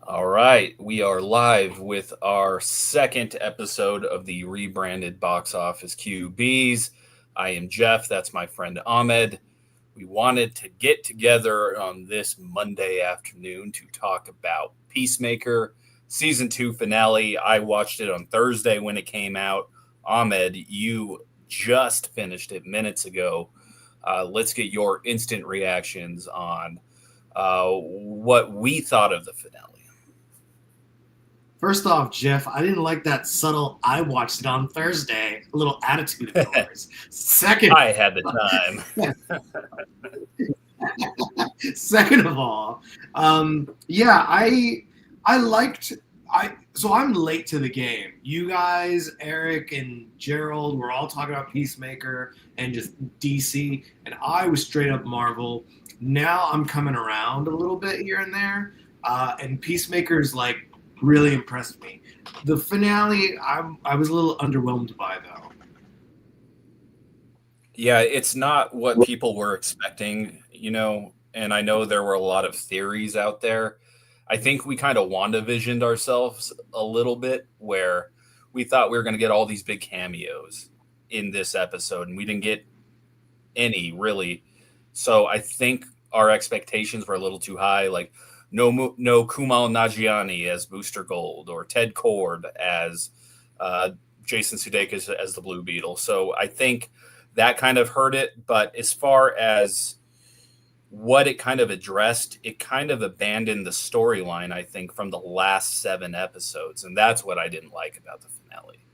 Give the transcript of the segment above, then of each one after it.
All right, we are live with our second episode of the rebranded Box Office QBs. I am Jeff, that's my friend Ahmed. We wanted to get together on this Monday afternoon to talk about Peacemaker Season 2 finale. I watched it on Thursday when it came out. Ahmed, you just finished it minutes ago. Let's get your instant reactions on what we thought of the finale. First off, Jeff, I didn't like that subtle "I watched it on Thursday" little attitude of yours. Second, I had the time. second of all, yeah, I liked so I'm late to the game. You guys, Eric and Gerald, were all talking about Peacemaker and just DC, and I was straight up Marvel. Now I'm coming around a little bit here and there, and Peacemaker's like really impressed me. The finale, I was a little underwhelmed by though. Yeah, it's not what people were expecting, and I know there were a lot of theories out there. I think we kind of WandaVisioned ourselves a little bit where we thought we were going to get all these big cameos in this episode, and we didn't get any really. So I think our expectations were a little too high. Like no Kumail Nanjiani as Booster Gold or Ted Cord as uh, Jason Sudeikis as the Blue Beetle. So I think that kind of hurt it. But as far as what it kind of addressed, it kind of abandoned the storyline, I think, from the last 7 episodes. And that's what I didn't like about the finale.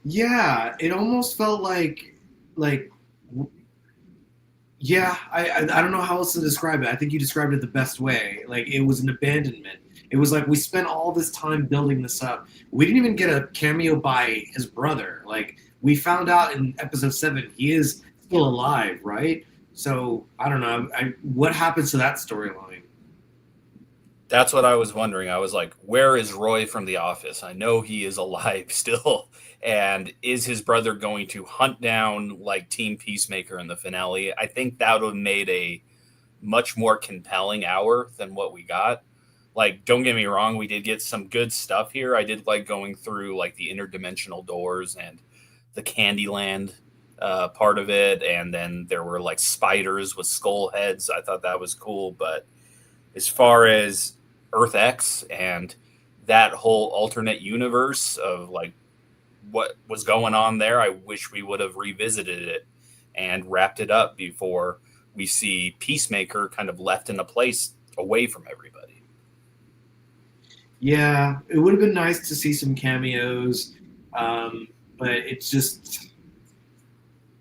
Yeah, it almost felt like yeah, I don't know how else to describe it. I think you described it the best way. Like it was an abandonment. It was like we spent all this time building this up. We didn't even get a cameo by his brother. Like we found out in episode 7 he is still alive, right? So I don't know. What happens to that storyline? That's what I was wondering. I was like, where is Roy from The Office? I know he is alive still. And is his brother going to hunt down like Team Peacemaker in the finale? I think that would have made a much more compelling hour than what we got. Like, don't get me wrong, we did get some good stuff here. I did like going through like the interdimensional doors and the Candyland part of it. And then there were like spiders with skull heads. I thought that was cool. But as far as Earth X and that whole alternate universe of like what was going on there, I wish we would have revisited it and wrapped it up before we see Peacemaker kind of left in a place away from everybody. Yeah, it would have been nice to see some cameos, but it's just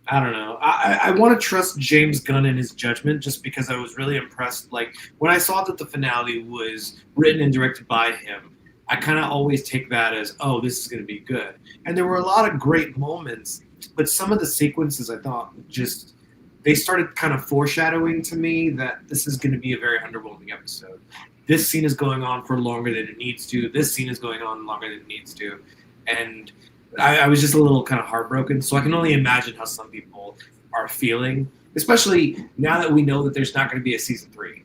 I don't know. I want to trust James Gunn in his judgment just because I was really impressed. Like when I saw that the finale was written and directed by him, I kind of always take that as, oh, this is going to be good. And there were a lot of great moments, but some of the sequences I thought just they started kind of foreshadowing to me that this is going to be a very underwhelming episode. This scene is going on for longer than it needs to. This scene is going on longer than it needs to, and I was just a little kind of heartbroken. So I can only imagine how some people are feeling, especially now that we know that there's not going to be a season 3.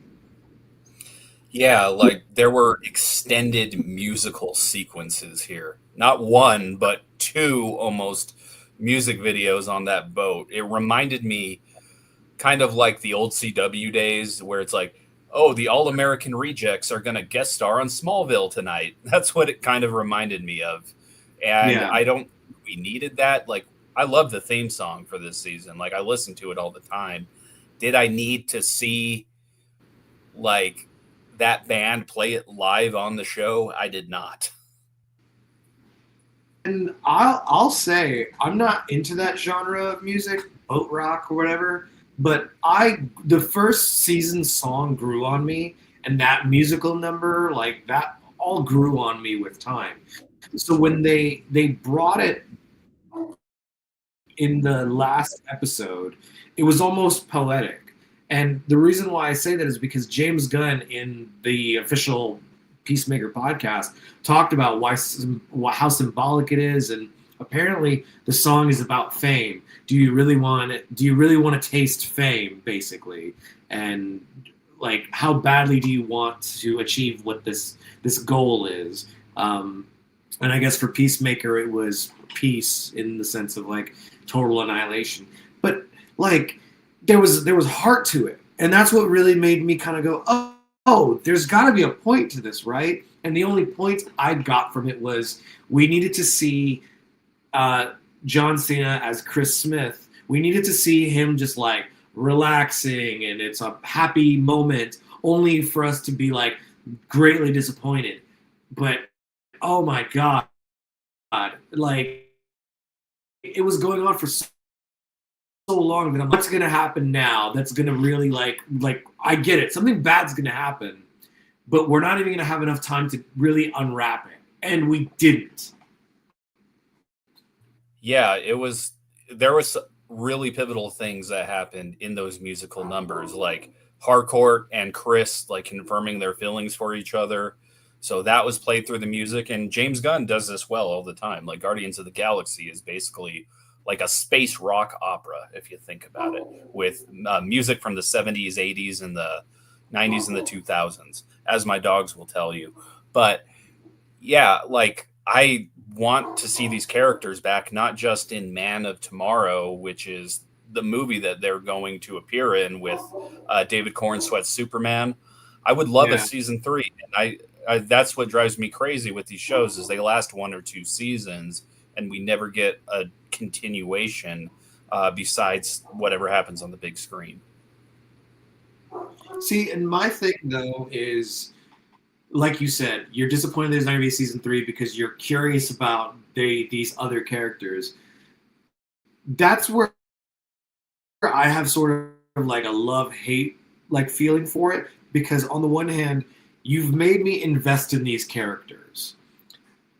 Yeah, like there were extended musical sequences here. Not one, but two almost music videos on that boat. It reminded me kind of like the old CW days where it's like, oh, the All American Rejects are going to guest star on Smallville tonight. That's what it kind of reminded me of. And Yeah, I don't, we needed that. Like, I love the theme song for this season. Like, I listen to it all the time. Did I need to see like that band play it live on the show? I did not. and I'll say I'm not into that genre of music, boat rock or whatever. But the first season song grew on me, and that musical number like that all grew on me with time. So when they brought it in the last episode, it was almost poetic. And the reason why I say that is because James Gunn in the official Peacemaker podcast talked about how symbolic it is, and apparently the song is about fame. Do you really want to taste fame, basically? And like how badly do you want to achieve what this goal is. And I guess for Peacemaker it was peace in the sense of like total annihilation, but like there was heart to it, and that's what really made me kind of go, oh, there's got to be a point to this, right? And the only point I got from it was we needed to see John Cena as Chris Smith. We needed to see him just like relaxing, and it's a happy moment, only for us to be like greatly disappointed. But oh my god, like it was going on for so long that I'm what's gonna happen now that's gonna really like I get it, something bad's gonna happen, but we're not even gonna have enough time to really unwrap it. And we didn't. Yeah, there was really pivotal things that happened in those musical numbers, like Harcourt and Chris like confirming their feelings for each other. So that was played through the music, and James Gunn does this well all the time. Like Guardians of the Galaxy is basically like a space rock opera, if you think about it, with music from the 70s, 80s, and the 90s and the 2000s, as my dogs will tell you. But yeah, like I want to see these characters back, not just in Man of Tomorrow, which is the movie that they're going to appear in with David Cornsweet's Superman. I would love a Yeah. season three, and I that's what drives me crazy with these shows is they last 1 or 2 seasons, and we never get a continuation besides whatever happens on the big screen. See, and my thing though is, like you said, you're disappointed there's not going to be a season 3 because you're curious about these other characters. That's where I have sort of like a love-hate like feeling for it, because on the one hand, you've made me invest in these characters,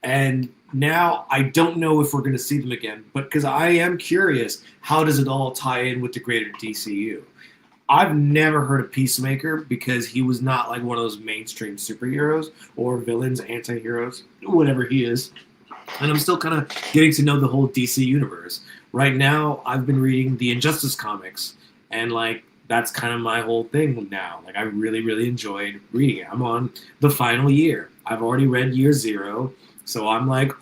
and now I don't know if we're going to see them again. But because I am curious, how does it all tie in with the greater DCU? I've never heard of Peacemaker because he was not like one of those mainstream superheroes or villains, anti-heroes, whatever he is. And I'm still kind of getting to know the whole DC universe. Right now, I've been reading the Injustice comics, and like that's kind of my whole thing now. Like I really, really enjoyed reading it. I'm on the final year. I've already read year 0, so I'm like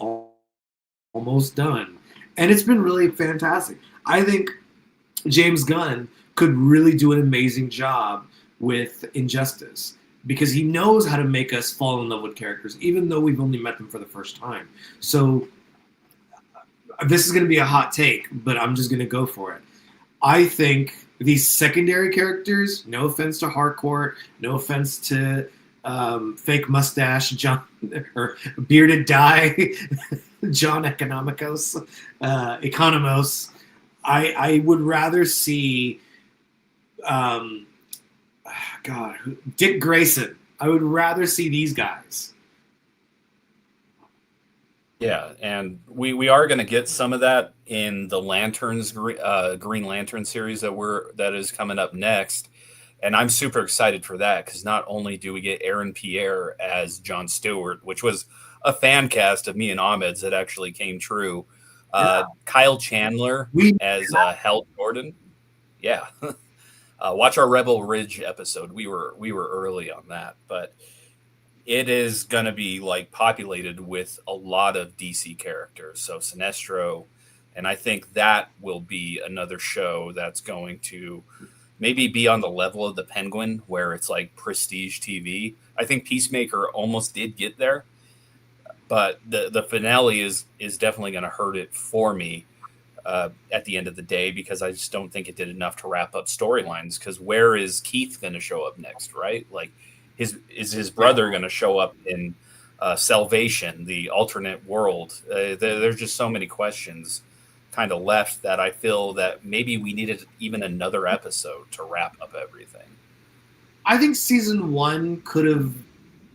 almost done, and it's been really fantastic. I think James Gunn could really do an amazing job with Injustice because he knows how to make us fall in love with characters, even though we've only met them for the first time. So this is going to be a hot take, but I'm just going to go for it. I think these secondary characters, no offense to Harcourt, no offense to fake mustache John or bearded dye John Economos. I would rather see God, Dick Grayson. I would rather see these guys. Yeah, and we are going to get some of that in the Lanterns Green Lantern series that is coming up next, and I'm super excited for that because not only do we get Aaron Pierre as John Stewart, which was a fan cast of me and Ahmed's that actually came true, Kyle Chandler We as Hal Jordan. Yeah, watch our Rebel Ridge episode. We were early on that, but it is going to be like populated with a lot of DC characters. So Sinestro, and I think that will be another show that's going to maybe be on the level of the Penguin, where it's like prestige TV. I think Peacemaker almost did get there, but the finale is definitely going to hurt it for me at the end of the day, because I just don't think it did enough to wrap up storylines. Because where is Keith going to show up next, right? Like, his brother going to show up in Salvation, the alternate world? There's just so many questions kind of left that I feel that maybe we needed even another episode to wrap up everything. I think season 1 could have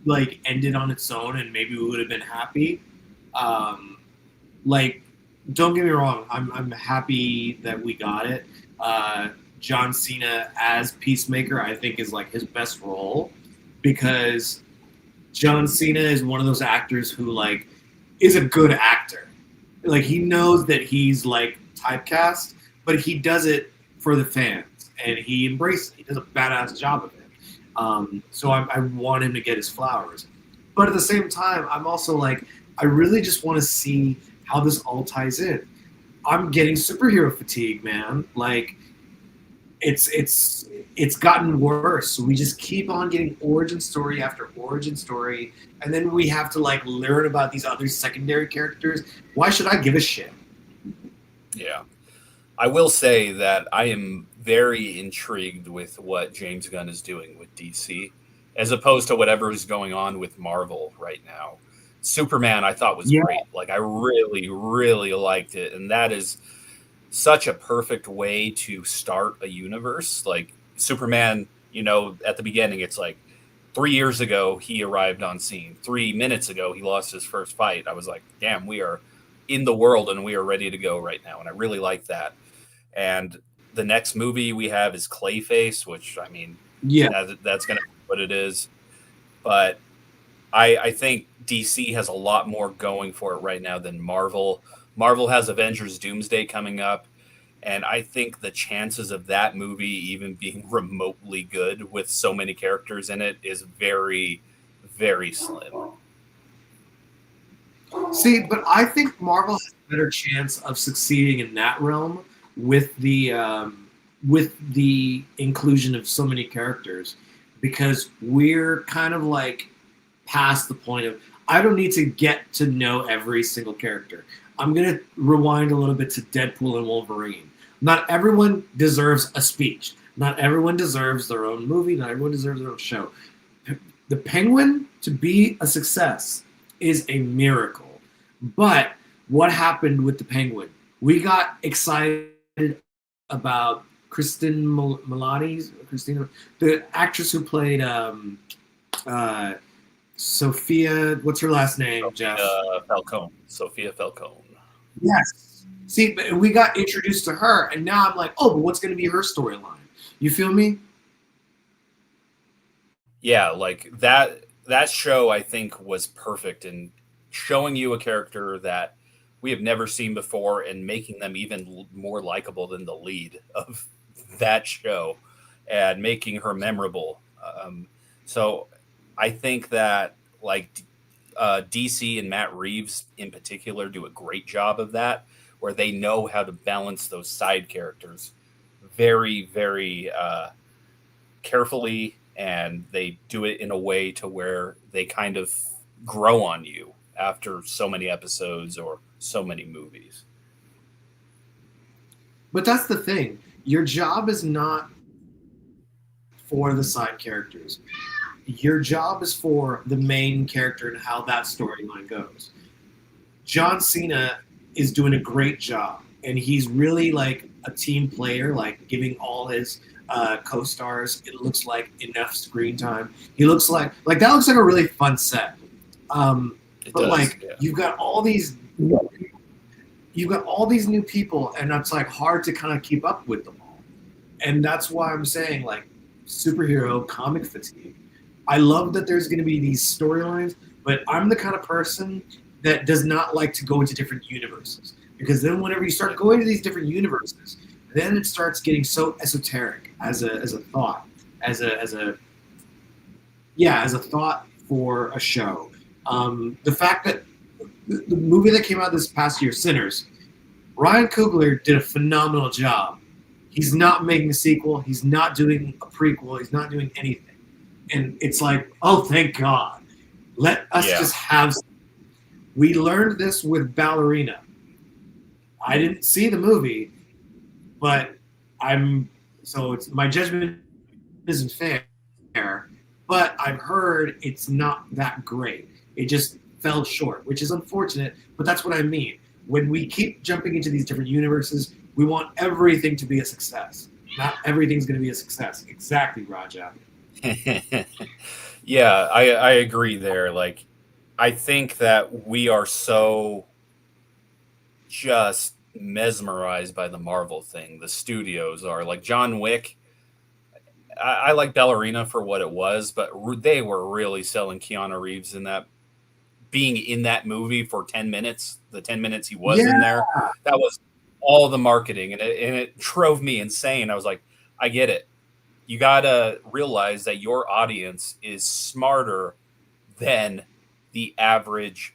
like ended on its own, and maybe we would have been happy. Like, don't get me wrong, I'm happy that we got it. John Cena as Peacemaker, I think, is like his best role, because John Cena is one of those actors who like is a good actor. Like he knows that he's like typecast, but he does it for the fans, and he embraces it. He does a badass job of it. So I want him to get his flowers. But at the same time, I'm also like, I really just want to see how this all ties in. I'm getting superhero fatigue, man. Like it's gotten worse. So we just keep on getting origin story after origin story, and then we have to like learn about these other secondary characters. Why should I give a shit? Yeah. I will say that I am very intrigued with what James Gunn is doing with DC, as opposed to whatever is going on with Marvel right now. Superman, I thought was Yeah, great. Like, I really, really liked it. And that is such a perfect way to start a universe. Like, Superman, at the beginning, it's like 3 years ago, he arrived on scene. 3 minutes ago, he lost his first fight. I was like, damn, we are in the world and we are ready to go right now. And I really like that. And the next movie we have is Clayface, which I mean, yeah. that's going to be what it is. But I think DC has a lot more going for it right now than Marvel. Marvel has Avengers Doomsday coming up. And I think the chances of that movie even being remotely good with so many characters in it is very, very slim. See, but I think Marvel has a better chance of succeeding in that realm with the inclusion of so many characters, because we're kind of like past the point of I don't need to get to know every single character. I'm gonna rewind a little bit to Deadpool and Wolverine. Not everyone deserves a speech. Not everyone deserves their own movie. Not everyone deserves their own show. The Penguin to be a success is a miracle. But what happened with the Penguin? We got excited about Christina, the actress who played Sophia. What's her last name, Jeff? Falcone, Sophia Falcone. Yes. See, we got introduced to her, and now I'm like, oh, but what's going to be her storyline? You feel me? Yeah, like that show I think was perfect in showing you a character that we have never seen before and making them even more likable than the lead of that show and making her memorable. So I think that like DC and Matt Reeves in particular do a great job of that, where they know how to balance those side characters very, very carefully, and they do it in a way to where they kind of grow on you after so many episodes or so many movies. But that's the thing. Your job is not for the side characters. Your job is for the main character and how that storyline goes. John Cena is doing a great job, and he's really like a team player, like giving all his co-stars. It looks like enough screen time. He looks like that looks like a really fun set. It But does, like yeah. you've got all these new people, and it's like hard to kind of keep up with them all. And that's why I'm saying like superhero comic fatigue. I love that there's going to be these storylines, but I'm the kind of person that does not like to go into different universes, because then whenever you start going to these different universes, then it starts getting so esoteric as a thought, as a yeah, as a thought for a show. The fact that the movie that came out this past year, Sinners, Ryan Coogler did a phenomenal job. He's not making a sequel. He's not doing a prequel. He's not doing anything. And it's like, oh, thank God. Let us just have. We learned this with Ballerina. I didn't see the movie, but it's my judgment isn't fair. But I've heard it's not that great. It just fell short, which is unfortunate. But that's what I mean. When we keep jumping into these different universes, we want everything to be a success. Not everything's going to be a success. Exactly, Raja. Yeah, I agree there. Like, I think that we are so just mesmerized by the Marvel thing. The studios are like John Wick. I like Ballerina for what it was, but they were really selling Keanu Reeves in that being in that movie for 10 minutes, the 10 minutes he was in Yeah. there. That was all the marketing, and it drove me insane. I was like, I get it. you gotta realize that your audience is smarter than the average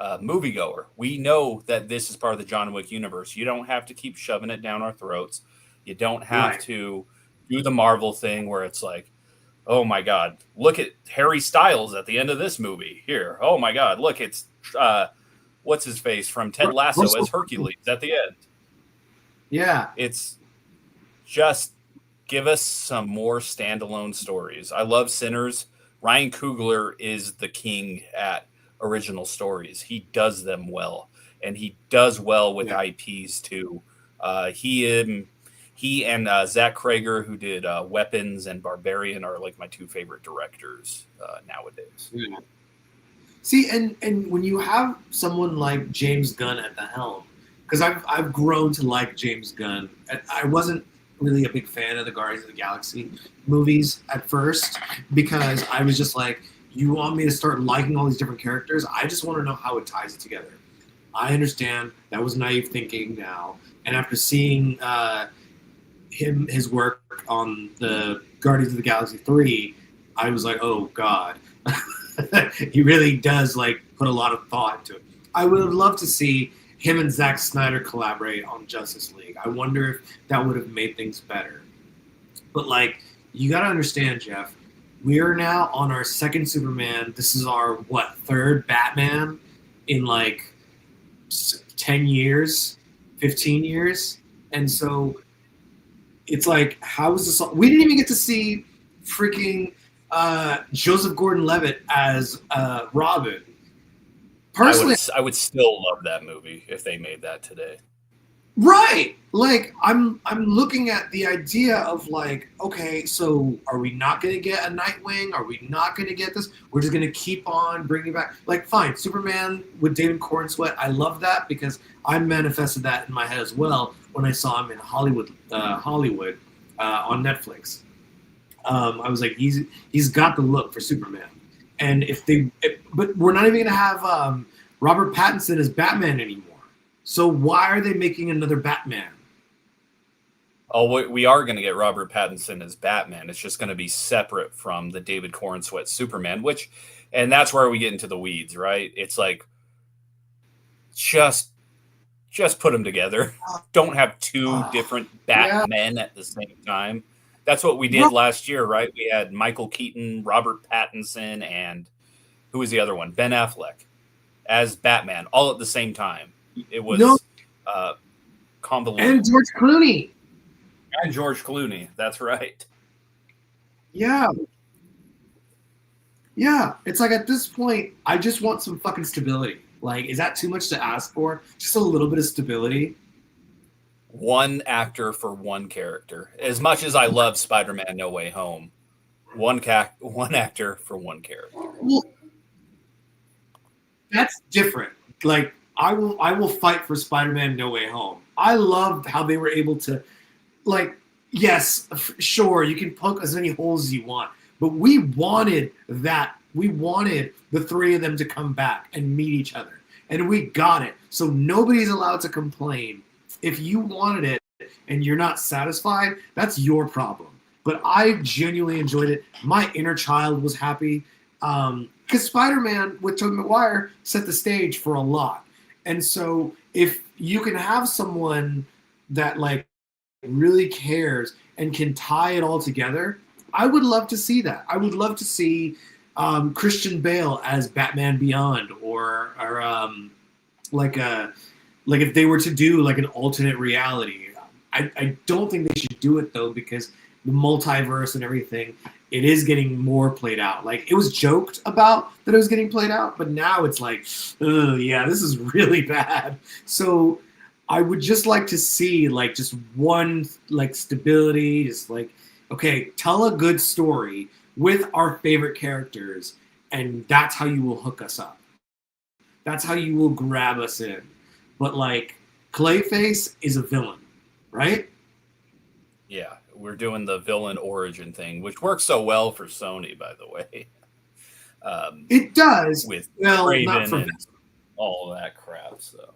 moviegoer. We know that this is part of the John Wick universe. You don't have to keep shoving it down our throats. You don't have Right. to do the Marvel thing where it's like, oh my God, look at Harry Styles at the end of this movie. Here, oh my God, look, it's what's his face from Ted Lasso as Hercules at the end. Yeah. It's just give us some more standalone stories. I love Sinners. Ryan Coogler is the king at original stories. He does them well, and he does well with Yeah. IPs too. He and Zach Krager, who did Weapons and Barbarian, are like my two favorite directors nowadays. Yeah. See, and when you have someone like James Gunn at the helm, because I've grown to like James Gunn. I wasn't really a big fan of the Guardians of the Galaxy movies at first because I was just like, you want me to start liking all these different characters? I just want to know how it ties it together. I understand that was naive thinking now, and after seeing his work on the Guardians of the Galaxy 3, I was like, oh God. He really does like put a lot of thought into it. I would have loved to see him and Zack Snyder collaborate on Justice League. I wonder if that would have made things better. But like, you got to understand, Jeff, we are now on our second Superman. This is our third Batman in like 10 years, 15 years. And so it's like, how is this all? We didn't even get to see freaking Joseph Gordon-Levitt as Robin. Personally, I would still love that movie if they made that today. right? Like, I'm looking at the idea of like, okay, so are we not going to get a Nightwing? Are we not going to get this? We're just going to keep on bringing back. Like, fine, Superman with David Cornsweet. I love that because I manifested that in my head as well when I saw him in Hollywood on Netflix. I was like, he's got the look for Superman, and but we're not even gonna have Robert Pattinson as Batman anymore. So why are they making another Batman? Oh, we are going to get Robert Pattinson as Batman. It's just going to be separate from the David Cornsweet Superman, and that's where we get into the weeds, right? It's like just put them together. Don't have two different Batmen at the same time. That's what we did last year, right? We had Michael Keaton, Robert Pattinson, and who was the other one? Ben Affleck as Batman, all at the same time. It was convoluted. And George Clooney. And George Clooney. That's right. Yeah. Yeah. It's like at this point, I just want some fucking stability. Like, is that too much to ask for? Just a little bit of stability. One actor for one character. As much as I love Spider-Man No Way Home, one actor for one character. Well, that's different. Like, I will fight for Spider-Man No Way Home. I loved how they were able to, like, yes, sure, you can poke as many holes as you want, but we wanted that. We wanted the three of them to come back and meet each other, and we got it. So nobody's allowed to complain. If you wanted it and you're not satisfied, that's your problem. But I genuinely enjoyed it. My inner child was happy because Spider-Man with Tobey Maguire set the stage for a lot. And so if you can have someone that like really cares and can tie it all together, I would love to see that. I would love to see Christian Bale as Batman Beyond or like if they were to do like an alternate reality. I don't think they should do it though because the multiverse and everything, it is getting more played out. Like it was joked about that it was getting played out, but now it's like, oh yeah, this is really bad. So I would just like to see like just one like stability, just like, okay, tell a good story with our favorite characters, and that's how you will hook us up. That's how you will grab us in. But like Clayface is a villain, right? Yeah, we're doing the villain origin thing, which works so well for Sony, by the way. It does. With Raven not for and all of that crap. So.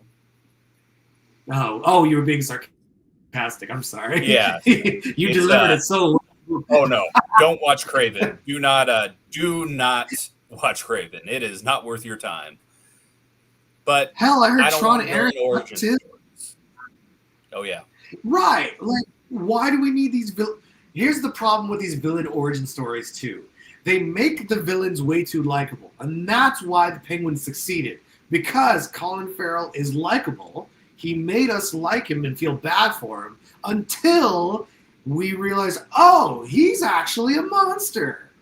Oh, you were being sarcastic. I'm sorry. Yeah, you delivered it so well. Oh no! Don't watch Craven. Do not watch Craven. It is not worth your time. But Hell, I heard I don't Tron want Aaron villain origin too. stories. Oh yeah, Right. Like, why do we need these Here's the problem with these villain origin stories too. They make the villains way too likable, and that's why the Penguin succeeded. Because Colin Farrell is likable, he made us like him and feel bad for him until we realize, oh, he's actually a monster.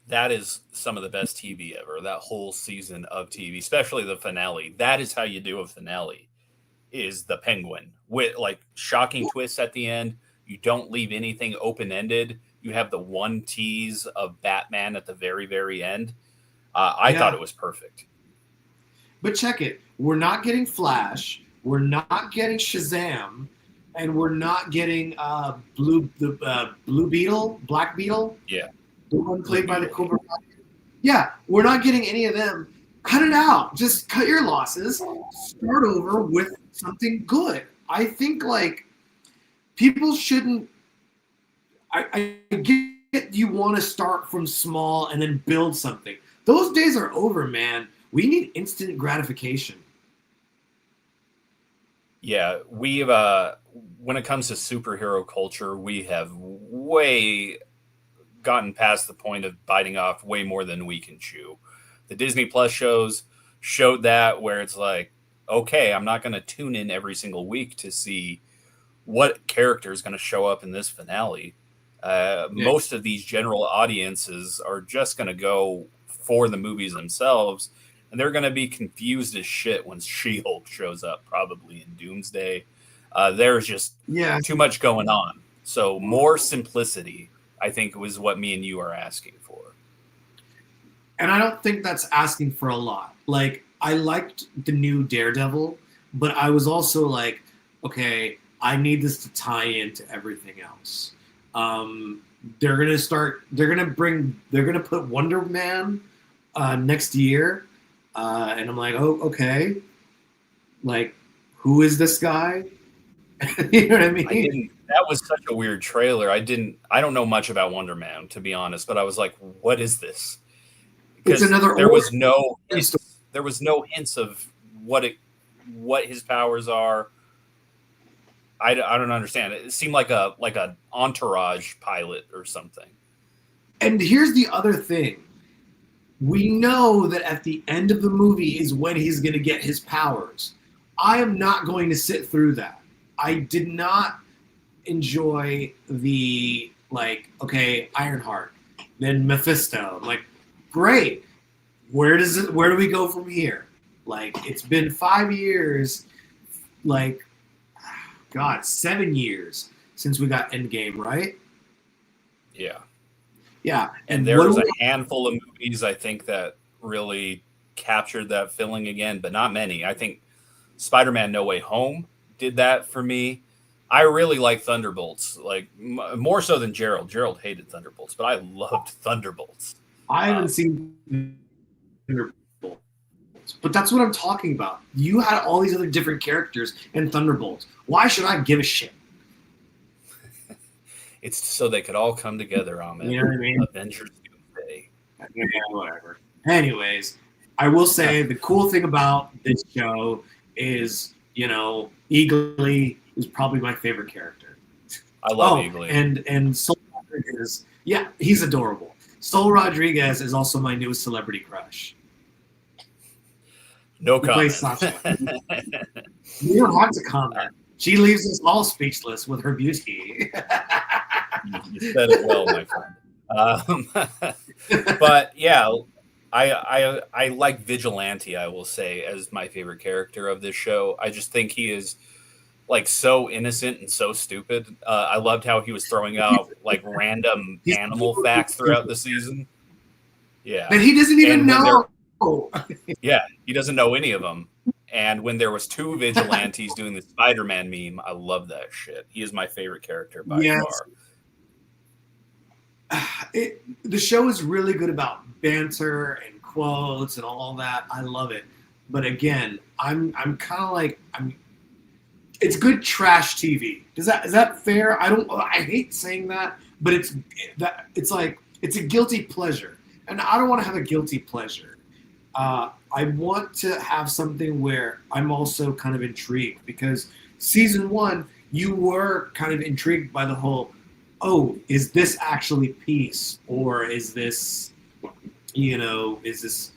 that is some of the best TV ever. That whole season of TV, especially the finale. That is how you do a finale. Is the Penguin with like shocking twists at the end. You don't leave anything open ended. You have the one tease of Batman at the very, very end. I thought it was perfect. But check it. We're not getting Flash. We're not getting Shazam. And we're not getting Blue Beetle, Black Beetle. Yeah. The one played by the Cobra Kai. Yeah, we're not getting any of them. Cut it out. Just cut your losses. Start over with something good. I think like people shouldn't. I get you want to start from small and then build something. Those days are over, man. We need instant gratification. Yeah, we've when it comes to superhero culture, we have way gotten past the point of biting off way more than we can chew. The Disney Plus shows showed that where it's like, okay, I'm not going to tune in every single week to see what character is going to show up in this finale. Most of these general audiences are just going to go for the movies themselves, and they're going to be confused as shit when She-Hulk shows up, probably in Doomsday. There's just too much going on. So more simplicity, I think, was what me and you are asking for. And I don't think that's asking for a lot. Like, I liked the new Daredevil, but I was also like, okay, I need this to tie into everything else. They're gonna put Wonder Man next year, and I'm like, oh, okay. Like, who is this guy? You know what I mean? That was such a weird trailer. I don't know much about Wonder Man, to be honest, but I was like, what is this? Because there was no hints of what his powers are. I don't understand. It seemed like a Entourage pilot or something. And here's the other thing. We know that at the end of the movie is when he's going to get his powers. I am not going to sit through that. I did not enjoy the, like, okay, Ironheart, then Mephisto. I'm like, great. Where do we go from here? Like, it's been 5 years, like, God, 7 years since we got Endgame, right? Yeah. Yeah. And there was a handful of movies, I think, that really captured that feeling again, but not many. I think Spider-Man No Way Home did that for me. I really like Thunderbolts, like more so than Gerald. Gerald hated Thunderbolts, but I loved Thunderbolts. I haven't seen Thunderbolts, but that's what I'm talking about. You had all these other different characters in Thunderbolts. Why should I give a shit? It's so they could all come together on You know what I mean? Avengers Doomsday. Yeah, whatever. Anyways, I will say the cool thing about this show is, Eagly is probably my favorite character. I love Eagly. And Sol Rodriguez, yeah, he's adorable. Sol Rodriguez is also my newest celebrity crush. No comment. You don't have to comment. She leaves us all speechless with her beauty. You said it well, my friend. But yeah, I like Vigilante, I will say, as my favorite character of this show. I just think he is like so innocent and so stupid. I loved how he was throwing out like random animal facts throughout the season. Yeah. And he doesn't even know. Yeah, he doesn't know any of them. And when there was two vigilantes doing the Spider-Man meme, I love that shit. He is my favorite character by far. The show is really good about banter and quotes and all that. I love it. But again, I'm kind of like it's good trash TV. Is that fair? I hate saying that, but it's like it's a guilty pleasure, and I don't want to have a guilty pleasure. I want to have something where I'm also kind of intrigued because season 1 you were kind of intrigued by the whole, oh, is this actually peace or is this, is this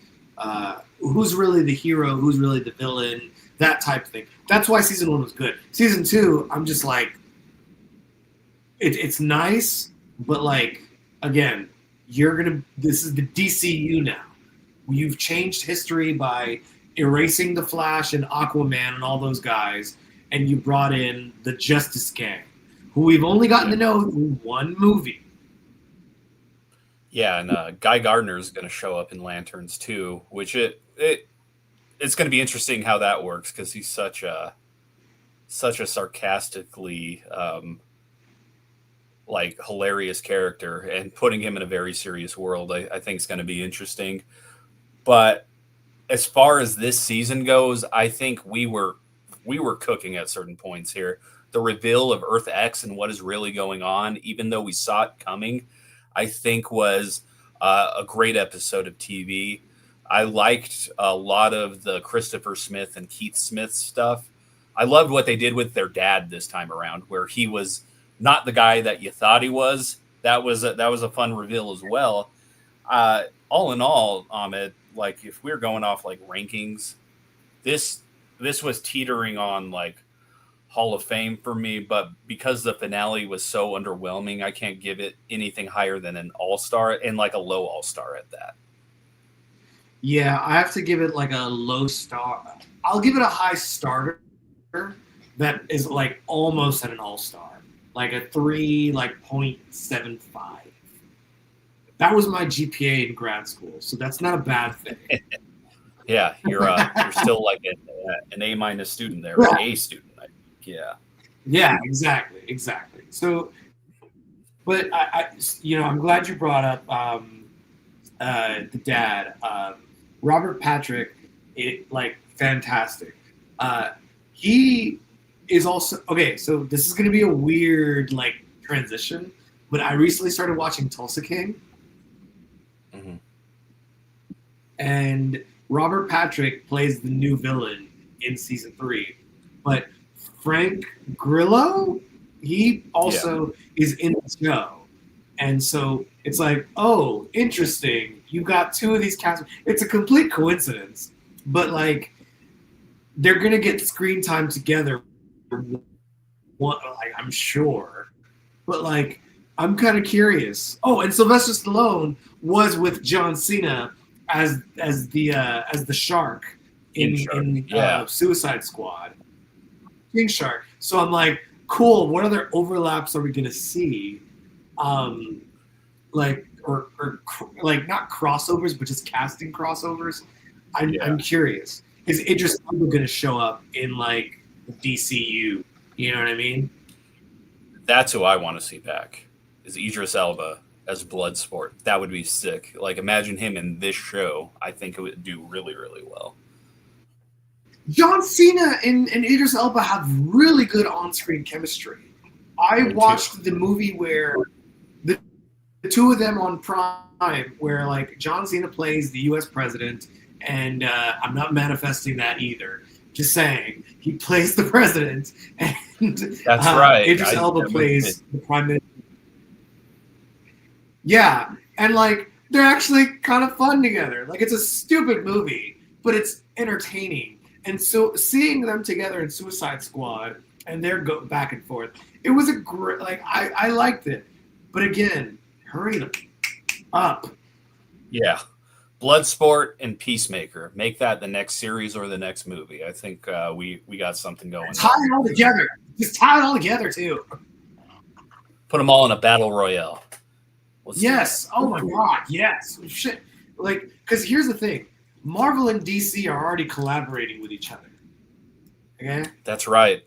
who's really the hero, who's really the villain, that type of thing. That's why season 1 was good. Season 2, I'm just like, it's nice, but like, again, this is the DCU now. You've changed history by erasing the Flash and Aquaman and all those guys, and you brought in the Justice Gang, who we've only gotten to know through one movie. Yeah, and Guy Gardner is going to show up in Lanterns too, which it's going to be interesting how that works because he's such a sarcastically like hilarious character, and putting him in a very serious world, I think is going to be interesting. But as far as this season goes, I think we were cooking at certain points here. The reveal of Earth X and what is really going on, even though we saw it coming, I think was a great episode of TV. I liked a lot of the Christopher Smith and Keith Smith stuff. I loved what they did with their dad this time around, where he was not the guy that you thought he was. That was a fun reveal as well. All in all, Ahmed, like if we're going off like rankings, this was teetering on like Hall of Fame for me, but because the finale was so underwhelming, I can't give it anything higher than an all-star, and like a low all-star at that. Yeah, I have to give it like a low star. I'll give it a high starter that is like almost at an all-star, like a 3.75. That was my GPA in grad school, so that's not a bad thing. Yeah, you're still like an A- student there, or A student. I think. Yeah. Yeah, exactly. So, but I'm glad you brought up the dad, Robert Patrick. Fantastic. He is also okay. So this is going to be a weird transition, but I recently started watching Tulsa King. Mm-hmm. And Robert Patrick plays the new villain in season 3, but Frank Grillo, he also is in the show, and so it's like, oh, interesting. You got 2 of these cast. It's a complete coincidence, but like they're gonna get screen time together. I'm sure, but like I'm kind of curious. Oh, and Sylvester Stallone was with John Cena as the shark in Suicide Squad, King Shark. So I'm like, cool. What other overlaps are we gonna see? Or not crossovers, but just casting crossovers. I'm curious. Is Idris Elba gonna show up in like the DCU? You know what I mean? That's who I want to see back. Is Idris Elba as Bloodsport. That would be sick. Like, imagine him in this show. I think it would do really, really well. John Cena and Idris Elba have really good on-screen chemistry. I watched the movie where the 2 of them on Prime, where like John Cena plays the U.S. president, and I'm not manifesting that either. Just saying, he plays the president, and that's right. Idris Elba plays the prime minister. Yeah, and like they're actually kind of fun together. Like, it's a stupid movie, but it's entertaining. And so seeing them together in Suicide Squad and their go back and forth, it was a great. Like, I liked it, but again, hurry up. Yeah, Bloodsport and Peacemaker. Make that the next series or the next movie. I think we got something going. Tie it all together. Just tie it all together too. Put them all in a battle royale. Yes. Oh my God. Yes. Shit. Like, because here's the thing: Marvel and DC are already collaborating with each other. Okay. That's right.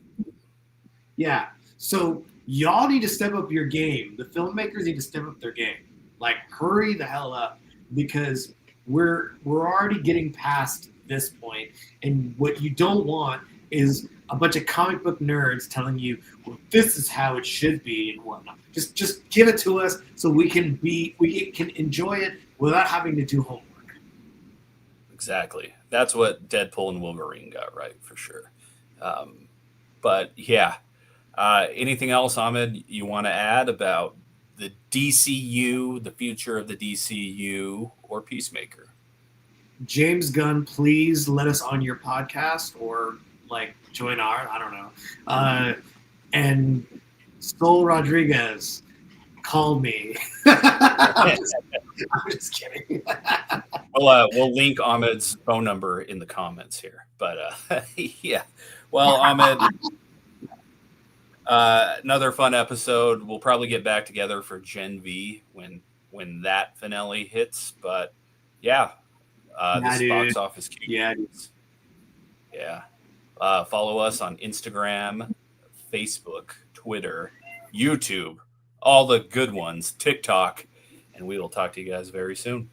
Yeah. So y'all need to step up your game. The filmmakers need to step up their game. Like, hurry the hell up, because we're already getting past this point, and what you don't want is a bunch of comic book nerds telling you, well, this is how it should be and whatnot. Just give it to us so we can enjoy it without having to do homework. Exactly. That's what Deadpool and Wolverine got right for sure. But yeah, anything else, Ahmed, you want to add about the DCU, the future of the DCU, or Peacemaker? James Gunn, please let us on your podcast or like join our, I don't know. And Sol Rodriguez, call me. I'm just kidding. We'll link Ahmed's phone number in the comments here. But yeah, well, Ahmed, another fun episode. We'll probably get back together for Gen V when that finale hits. But yeah, this dude. box office cue. Yeah, dude. Yeah. Follow us on Instagram, Facebook, Twitter, YouTube, all the good ones, TikTok, and we will talk to you guys very soon.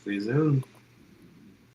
See you soon.